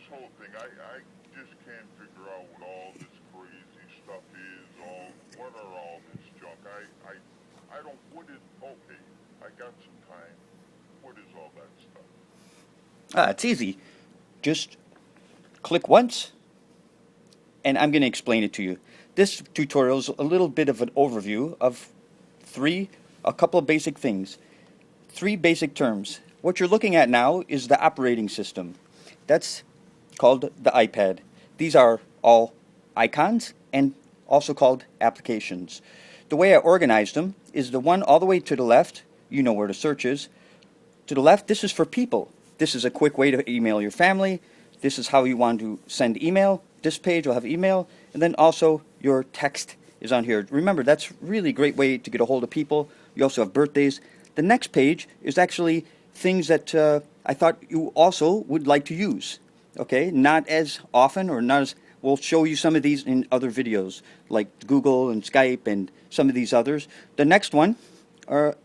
whole thing, I just can't figure out what all this crazy stuff is. What are all this junk? I don't. What is? Okay, I got some time. What is all that stuff? It's easy. Just click once, and I'm going to explain it to you. This tutorial is a little bit of an overview of a couple of basic things. Three basic terms. What you're looking at now is the operating system. That's called the iPad. These are all icons and also called applications. The way I organized them is the one all the way to the left, you know where the search is. To the left, this is for people. This is a quick way to email your family. This is how you want to send email. This page will have email. And then also your text is on here. Remember, that's really a great way to get a hold of people. You also have birthdays. The next page is actually things that I thought you also would like to use. Okay, not as often or not as, we'll show you some of these in other videos like Google and Skype and some of these others. The next one are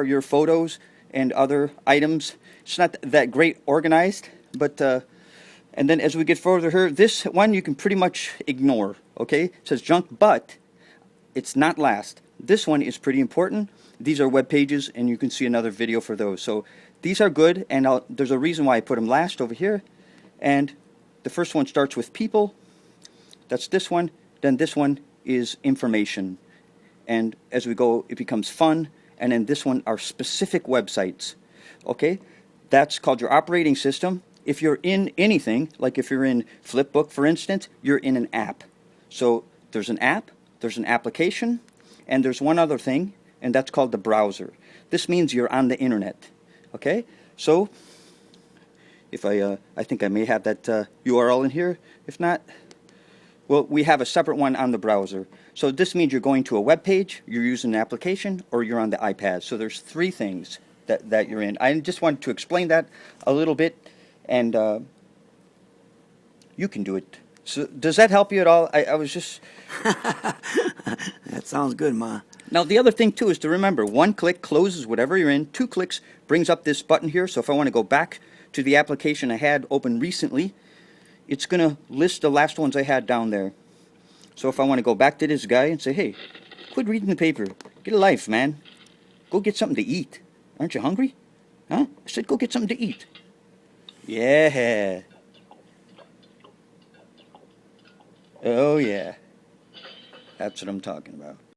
your photos and other items. It's not that great organized, but and then as we get further here, this one you can pretty much ignore. Okay, it says junk, but it's not last. This one is pretty important. These are web pages, and you can see another video for those. So these are good, and there's a reason why I put them last over here. And the first one starts with people. That's this one. Then this one is information. And as we go, it becomes fun. And then this one are specific websites. Okay? That's called your operating system. If you're in anything, like if you're in Flipbook, for instance, you're in an app. So there's an app, there's an application, and there's one other thing, and that's called the browser. This means you're on the internet. Okay? So if I think I may have that URL in here. If not, well, we have a separate one on the browser. So this means you're going to a web page, you're using an application, or you're on the iPad. So there's three things that you're in. I just wanted to explain that a little bit, and you can do it. So does that help you at all? I was just... That sounds good, Ma. Now, the other thing, too, is to remember, one click closes whatever you're in. 2 clicks brings up this button here. So if I want to go back to the application I had open recently, it's going to list the last ones I had down there. So if I want to go back to this guy and say, hey, quit reading the paper. Get a life, man. Go get something to eat. Aren't you hungry? Huh? I said go get something to eat. Yeah. Oh, yeah. That's what I'm talking about.